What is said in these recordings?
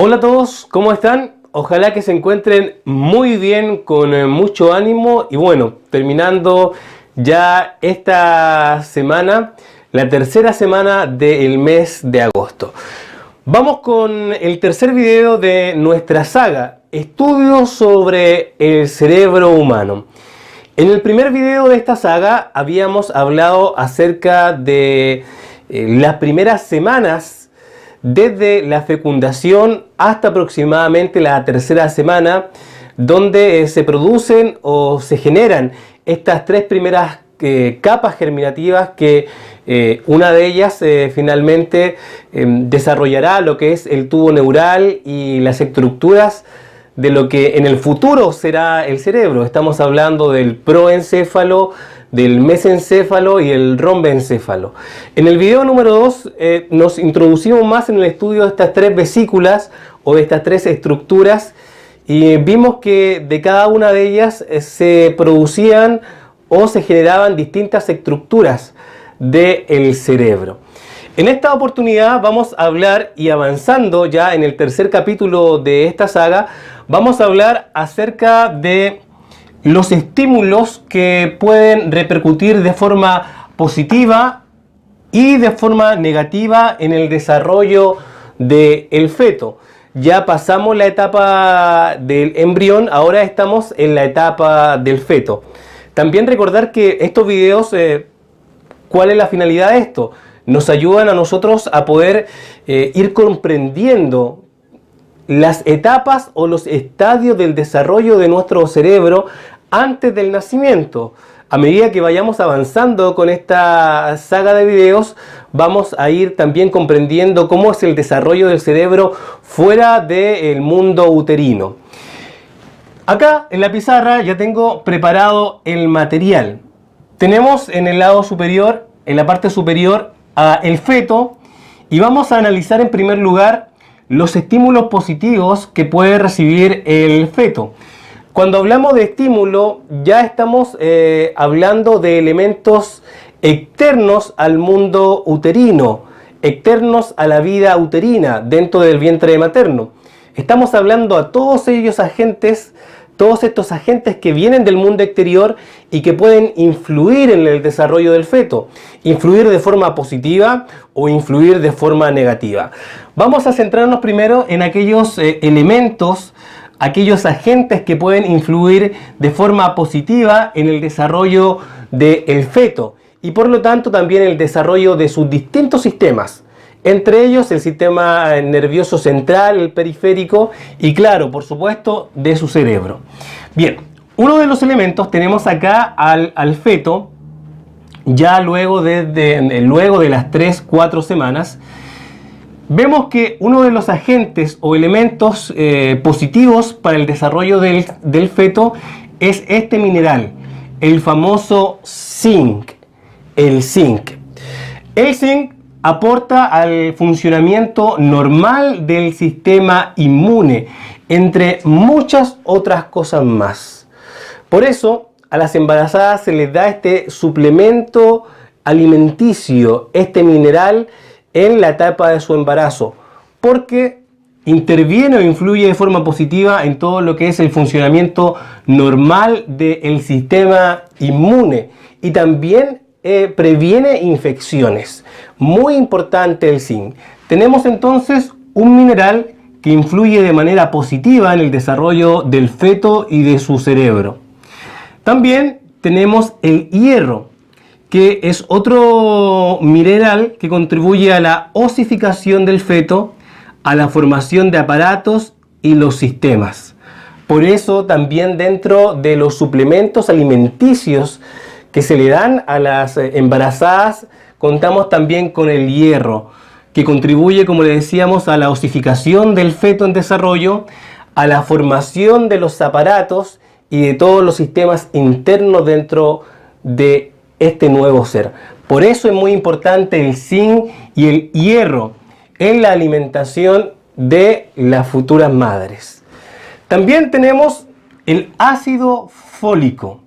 Hola a todos, ¿cómo están? Ojalá que se encuentren muy bien, con mucho ánimo y bueno, terminando ya esta semana, la tercera semana del mes de agosto. Vamos con el tercer video de nuestra saga, estudios sobre el cerebro humano. En el primer video de esta saga habíamos hablado acerca de las primeras semanas desde la fecundación hasta aproximadamente la tercera semana, donde se producen o se generan estas tres primeras capas germinativas que una de ellas finalmente desarrollará lo que es el tubo neural y las estructuras de lo que en el futuro será el cerebro. Estamos hablando del proencéfalo, del mesencéfalo y el rombencéfalo. En el video número 2 nos introducimos más en el estudio de estas tres vesículas o de estas tres estructuras y vimos que de cada una de ellas se producían o se generaban distintas estructuras del cerebro. En esta oportunidad vamos a hablar, y avanzando ya en el tercer capítulo de esta saga, vamos a hablar acerca de los estímulos que pueden repercutir de forma positiva y de forma negativa en el desarrollo del feto. Ya pasamos la etapa del embrión, ahora estamos en la etapa del feto. También recordar que estos videos, ¿cuál es la finalidad de esto? Nos ayudan a nosotros a poder ir comprendiendo las etapas o los estadios del desarrollo de nuestro cerebro antes del nacimiento. A medida que vayamos avanzando con esta saga de videos, vamos a ir también comprendiendo cómo es el desarrollo del cerebro fuera del mundo uterino. Acá en la pizarra ya tengo preparado el material. Tenemos en el lado superior, en la parte superior, el feto, y vamos a analizar en primer lugar los estímulos positivos que puede recibir el feto. Cuando hablamos de estímulo, ya estamos hablando de elementos externos al mundo uterino, externos a la vida uterina dentro del vientre materno. Estamos hablando a todos ellos agentes, todos estos agentes que vienen del mundo exterior y que pueden influir en el desarrollo del feto, influir de forma positiva o influir de forma negativa. Vamos a centrarnos primero en aquellos elementos, aquellos agentes que pueden influir de forma positiva en el desarrollo del feto y por lo tanto también el desarrollo de sus distintos sistemas. Entre ellos el sistema nervioso central, el periférico y claro, por supuesto, de su cerebro. Bien, uno de los elementos tenemos acá al feto, ya luego de las 3-4 semanas. Vemos que uno de los agentes o elementos positivos para el desarrollo del feto es este mineral, el famoso zinc, el zinc. El zinc aporta al funcionamiento normal del sistema inmune, entre muchas otras cosas más. Por eso, a las embarazadas se les da este suplemento alimenticio, este mineral, en la etapa de su embarazo, porque interviene o influye de forma positiva en todo lo que es el funcionamiento normal del sistema inmune y también previene infecciones. Muy importante el zinc. Tenemos entonces un mineral que influye de manera positiva en el desarrollo del feto y de su cerebro. También tenemos el hierro, que es otro mineral que contribuye a la osificación del feto, a la formación de aparatos y los sistemas. Por eso también dentro de los suplementos alimenticios que se le dan a las embarazadas, contamos también con el hierro, que contribuye, como le decíamos, a la osificación del feto en desarrollo, a la formación de los aparatos y de todos los sistemas internos dentro de este nuevo ser. Por eso es muy importante el zinc y el hierro en la alimentación de las futuras madres. También tenemos el ácido fólico.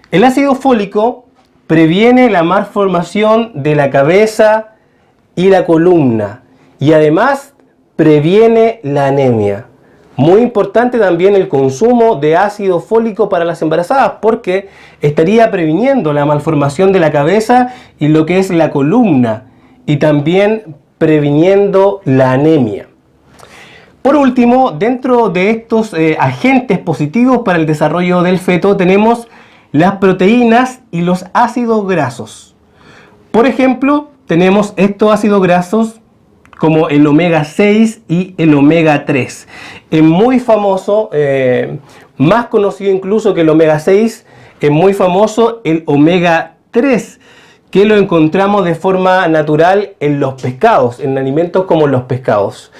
El ácido fólico previene la malformación de la cabeza y la columna y además previene la anemia. Muy importante también el consumo de ácido fólico para las embarazadas, porque estaría previniendo la malformación de la cabeza y lo que es la columna, y también previniendo la anemia. Por último, dentro de estos agentes positivos para el desarrollo del feto tenemos las proteínas y los ácidos grasos. Por ejemplo, tenemos estos ácidos grasos como el omega 6 y el omega 3. Es muy famoso, más conocido incluso que el omega 6, es muy famoso el omega 3, que lo encontramos de forma natural en los pescados, en alimentos como los pescados.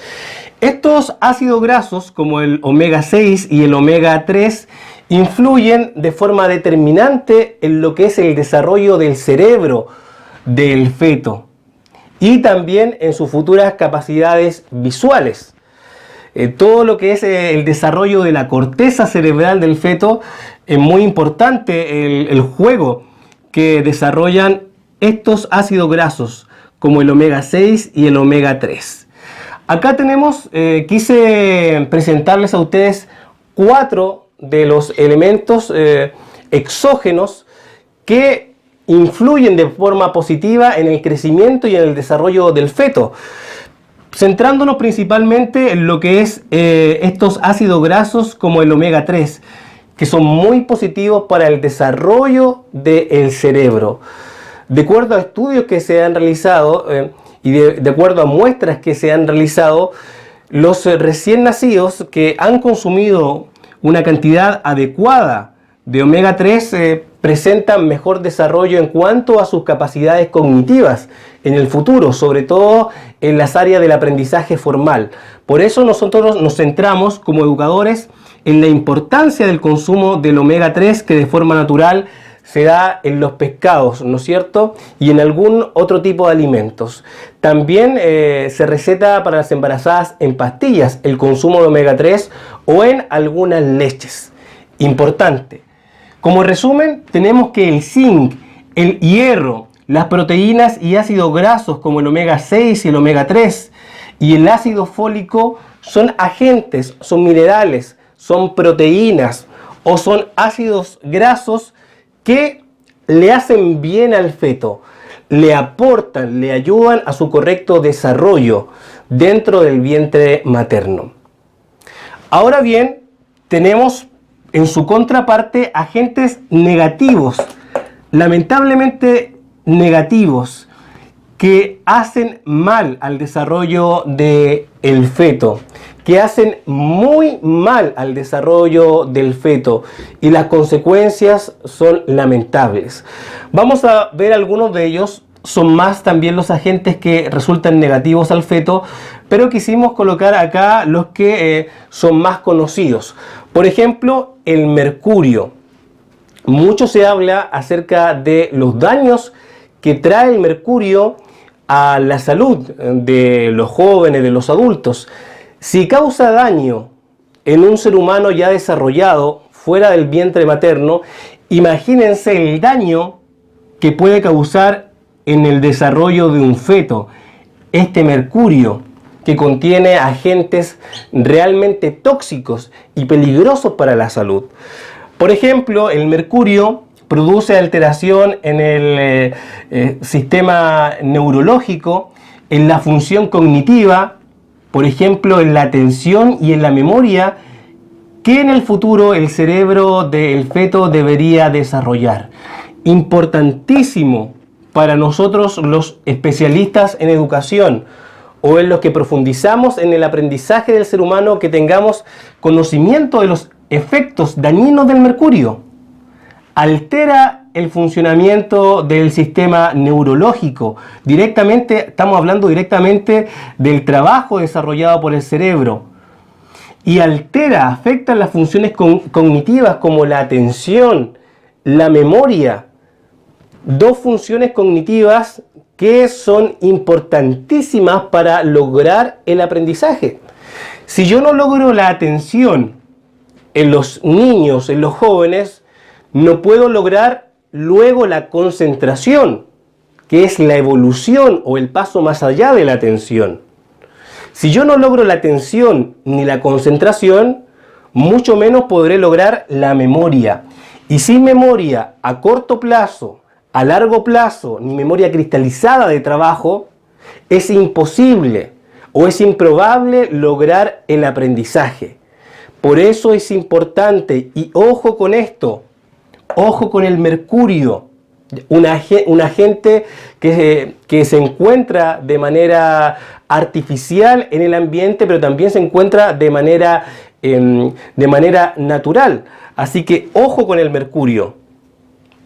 Estos ácidos grasos, como el omega 6 y el omega 3, influyen de forma determinante en lo que es el desarrollo del cerebro del feto y también en sus futuras capacidades visuales. Todo lo que es el desarrollo de la corteza cerebral del feto es muy importante el juego que desarrollan estos ácidos grasos como el omega 6 y el omega 3. Acá tenemos, quise presentarles a ustedes 4 de los elementos exógenos que influyen de forma positiva en el crecimiento y en el desarrollo del feto, centrándonos principalmente en lo que es estos ácidos grasos como el omega 3, que son muy positivos para el desarrollo del cerebro. De acuerdo a estudios que se han realizado y de acuerdo a muestras que se han realizado, los recién nacidos que han consumido una cantidad adecuada de omega 3 presentan mejor desarrollo en cuanto a sus capacidades cognitivas en el futuro, sobre todo en las áreas del aprendizaje formal. Por eso nosotros nos centramos como educadores en la importancia del consumo del omega 3 que de forma natural se da en los pescados, ¿no es cierto? Y en algún otro tipo de alimentos. También se receta para las embarazadas en pastillas el consumo de omega 3 o en algunas leches. Importante. Como resumen, tenemos que el zinc, el hierro, las proteínas y ácidos grasos como el omega 6 y el omega 3 y el ácido fólico son agentes, son minerales, son proteínas o son ácidos grasos que le hacen bien al feto, le aportan, le ayudan a su correcto desarrollo dentro del vientre materno. Ahora bien, tenemos en su contraparte agentes negativos, lamentablemente negativos, que hacen mal al desarrollo del feto, que hacen muy mal al desarrollo del feto y las consecuencias son lamentables. Vamos a ver algunos de ellos. Son más también los agentes que resultan negativos al feto, pero quisimos colocar acá los que son más conocidos. Por ejemplo, el mercurio. Mucho se habla acerca de los daños que trae el mercurio a la salud de los jóvenes, de los adultos. Si causa daño en un ser humano ya desarrollado fuera del vientre materno, imagínense el daño que puede causar en el desarrollo de un feto. Este mercurio que contiene agentes realmente tóxicos y peligrosos para la salud. Por ejemplo, el mercurio produce alteración en el sistema neurológico, en la función cognitiva, por ejemplo, en la atención y en la memoria, que en el futuro el cerebro del feto debería desarrollar. Importantísimo para nosotros los especialistas en educación o en los que profundizamos en el aprendizaje del ser humano, que tengamos conocimiento de los efectos dañinos del mercurio. Altera el funcionamiento del sistema neurológico. Directamente, estamos hablando directamente del trabajo desarrollado por el cerebro. Y altera, afecta las funciones cognitivas como la atención, la memoria. Dos funciones cognitivas que son importantísimas para lograr el aprendizaje. Si yo no logro la atención en los niños, en los jóvenes, no puedo lograr luego la concentración, que es la evolución o el paso más allá de la atención. Si yo no logro la atención ni la concentración, mucho menos podré lograr la memoria. Y sin memoria a corto plazo, a largo plazo, ni memoria cristalizada de trabajo, es imposible o es improbable lograr el aprendizaje. Por eso es importante, y ojo con esto, ojo con el mercurio, un agente que se encuentra de manera artificial en el ambiente, pero también se encuentra de manera natural. Así que ojo con el mercurio,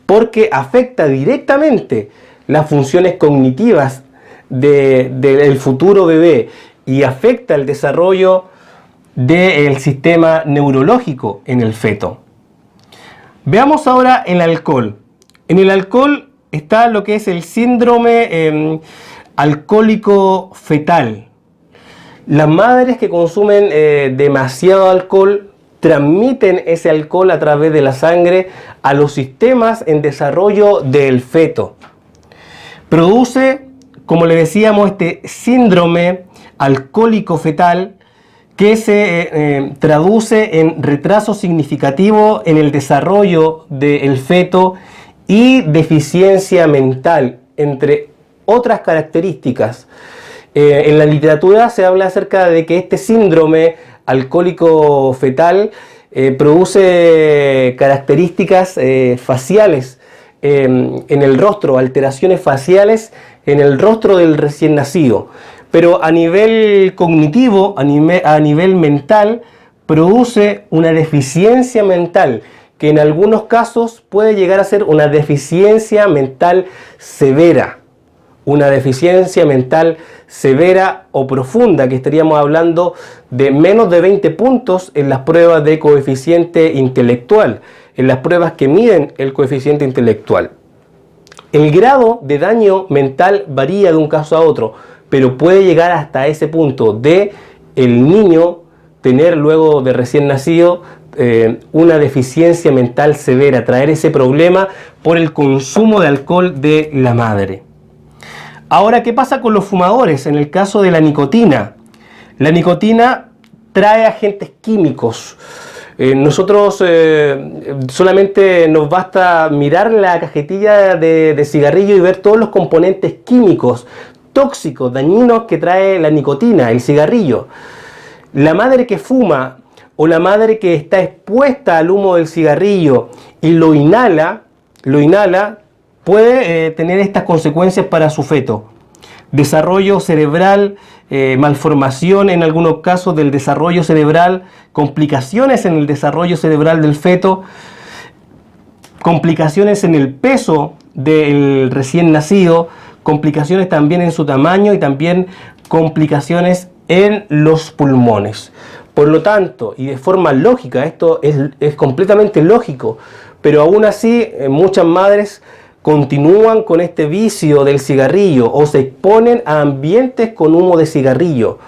porque afecta directamente las funciones cognitivas del futuro bebé y afecta el desarrollo del sistema neurológico en el feto. Veamos ahora el alcohol. En el alcohol está lo que es el síndrome alcohólico fetal. Las madres que consumen demasiado alcohol transmiten ese alcohol a través de la sangre a los sistemas en desarrollo del feto. Produce, como le decíamos, este síndrome alcohólico fetal que se traduce en retraso significativo en el desarrollo del feto y deficiencia mental, entre otras características. En la literatura se habla acerca de que este síndrome alcohólico fetal produce características faciales en el rostro, alteraciones faciales en el rostro del recién nacido. Pero a nivel cognitivo, a nivel mental, produce una deficiencia mental, que en algunos casos puede llegar a ser una deficiencia mental severa. Una deficiencia mental severa o profunda, que estaríamos hablando de menos de 20 puntos en las pruebas de coeficiente intelectual, en las pruebas que miden el coeficiente intelectual. El grado de daño mental varía de un caso a otro, pero puede llegar hasta ese punto de el niño tener luego de recién nacido una deficiencia mental severa, traer ese problema por el consumo de alcohol de la madre. Ahora, ¿qué pasa con los fumadores? En el caso de la nicotina trae agentes químicos. Nosotros solamente nos basta mirar la cajetilla de cigarrillo y ver todos los componentes químicos, tóxicos, dañinos que trae la nicotina, el cigarrillo. La madre que fuma o la madre que está expuesta al humo del cigarrillo y lo inhala, puede tener estas consecuencias para su feto. Desarrollo cerebral, malformación en algunos casos del desarrollo cerebral, complicaciones en el desarrollo cerebral del feto, complicaciones en el peso del recién nacido, complicaciones también en su tamaño y también complicaciones en los pulmones. Por lo tanto, y de forma lógica, esto es completamente lógico, pero aún así muchas madres continúan con este vicio del cigarrillo o se exponen a ambientes con humo de cigarrillo.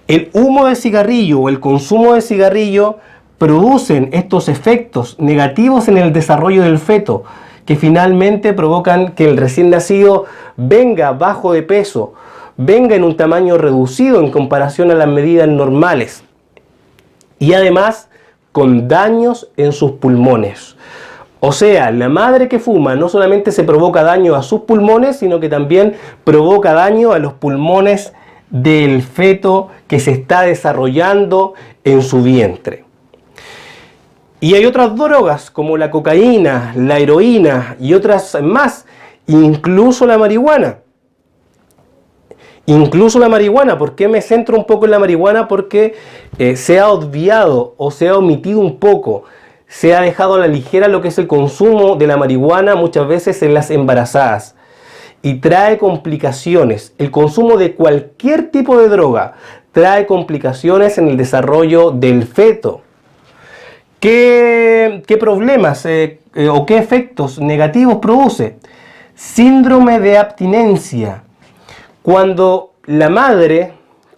El humo de cigarrillo o el consumo de cigarrillo producen estos efectos negativos en el desarrollo del feto, que finalmente provocan que el recién nacido venga bajo de peso, venga en un tamaño reducido en comparación a las medidas normales y además con daños en sus pulmones. O sea, la madre que fuma no solamente se provoca daño a sus pulmones, sino que también provoca daño a los pulmones del feto que se está desarrollando en su vientre. Y hay otras drogas como la cocaína, la heroína y otras más, incluso la marihuana. ¿Por qué me centro un poco en la marihuana? Porque se ha obviado o se ha omitido un poco. Se ha dejado a la ligera lo que es el consumo de la marihuana muchas veces en las embarazadas y trae complicaciones. El consumo de cualquier tipo de droga trae complicaciones en el desarrollo del feto. ¿Qué problemas o qué efectos negativos produce? Síndrome de abstinencia. Cuando la madre,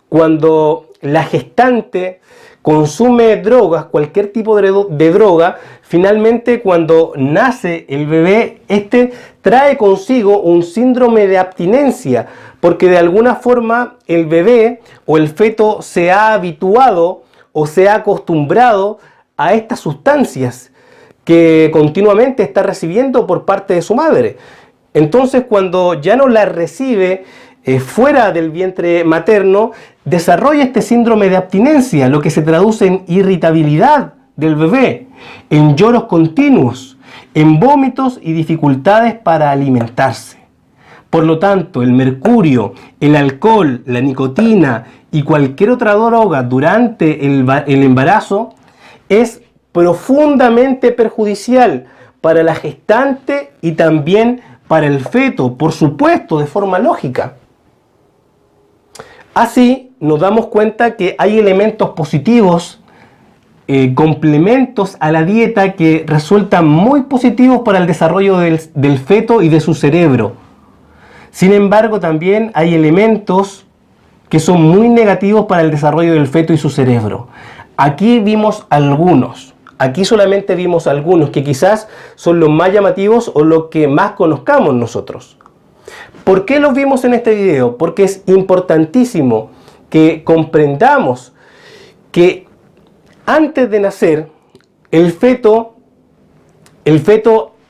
cuando la gestante, consume drogas, cualquier tipo de droga, finalmente cuando nace el bebé, este trae consigo un síndrome de abstinencia, porque de alguna forma el bebé o el feto se ha habituado o se ha acostumbrado a estas sustancias que continuamente está recibiendo por parte de su madre. Entonces, cuando ya no la recibe fuera del vientre materno, desarrolla este síndrome de abstinencia, lo que se traduce en irritabilidad del bebé, en lloros continuos, en vómitos y dificultades para alimentarse. Por lo tanto, el mercurio, el alcohol, la nicotina y cualquier otra droga durante el embarazo es profundamente perjudicial para la gestante y también para el feto, por supuesto, de forma lógica. Así nos damos cuenta que hay elementos positivos, complementos a la dieta que resultan muy positivos para el desarrollo del feto y de su cerebro. Sin embargo, también hay elementos que son muy negativos para el desarrollo del feto y su cerebro. Aquí vimos algunos. Aquí solamente vimos algunos que quizás son los más llamativos o los que más conozcamos nosotros. ¿Por qué los vimos en este video? Porque es importantísimo que comprendamos que antes de nacer el feto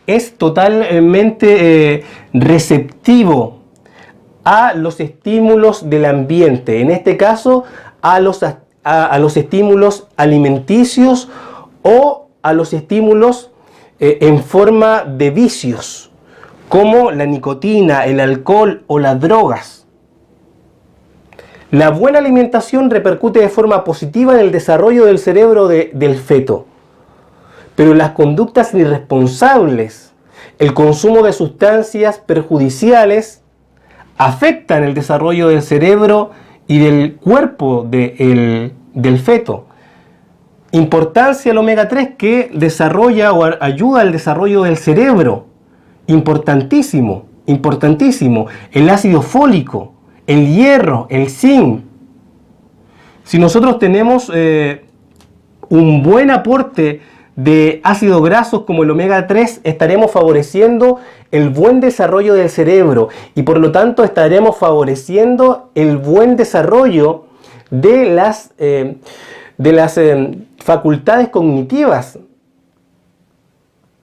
es totalmente receptivo a los estímulos del ambiente, en este caso a los estímulos alimenticios o a los estímulos en forma de vicios, como la nicotina, el alcohol o las drogas. La buena alimentación repercute de forma positiva en el desarrollo del cerebro del feto, pero las conductas irresponsables, el consumo de sustancias perjudiciales, afectan el desarrollo del cerebro y del cuerpo del feto. Importancia el omega 3 que desarrolla o ayuda al desarrollo del cerebro. Importantísimo, importantísimo. El ácido fólico, el hierro, el zinc. Si nosotros tenemos un buen aporte de ácidos grasos como el omega 3, estaremos favoreciendo el buen desarrollo del cerebro y por lo tanto estaremos favoreciendo el buen desarrollo de las facultades cognitivas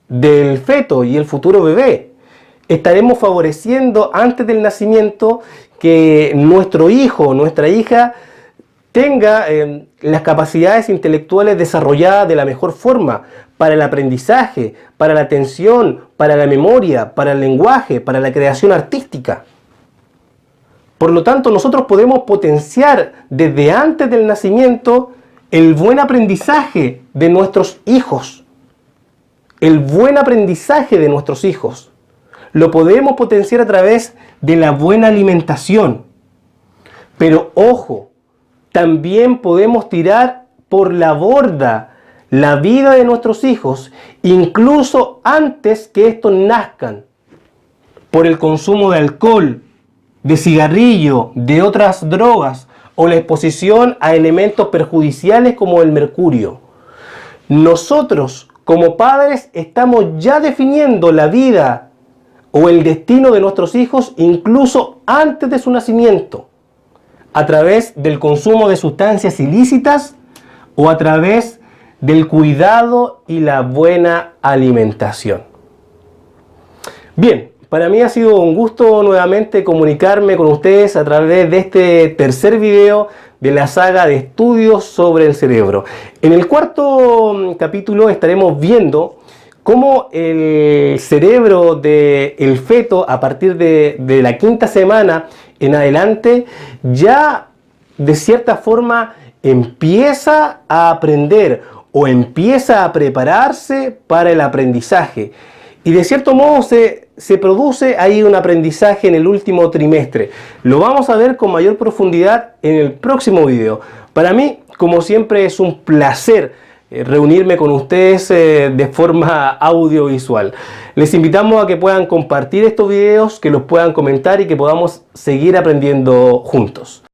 del feto y el futuro bebé. Estaremos favoreciendo antes del nacimiento que nuestro hijo o nuestra hija tenga las capacidades intelectuales desarrolladas de la mejor forma para el aprendizaje, para la atención, para la memoria, para el lenguaje, para la creación artística. Por lo tanto, nosotros podemos potenciar desde antes del nacimiento el buen aprendizaje de nuestros hijos. El buen aprendizaje de nuestros hijos. Lo podemos potenciar a través de la buena alimentación. Pero ojo, también podemos tirar por la borda la vida de nuestros hijos, incluso antes que estos nazcan, por el consumo de alcohol, de cigarrillo, de otras drogas o la exposición a elementos perjudiciales como el mercurio. Nosotros, como padres, estamos ya definiendo la vida o el destino de nuestros hijos incluso antes de su nacimiento, a través del consumo de sustancias ilícitas o a través del cuidado y la buena alimentación. Bien, para mí ha sido un gusto nuevamente comunicarme con ustedes a través de este tercer video de la saga de estudios sobre el cerebro. En el cuarto capítulo estaremos viendo cómo el cerebro del feto a partir de la quinta semana en adelante ya de cierta forma empieza a aprender o empieza a prepararse para el aprendizaje. Y de cierto modo se produce ahí un aprendizaje en el último trimestre. Lo vamos a ver con mayor profundidad en el próximo video. Para mí, como siempre, es un placer reunirme con ustedes de forma audiovisual. Les invitamos a que puedan compartir estos videos, que los puedan comentar y que podamos seguir aprendiendo juntos.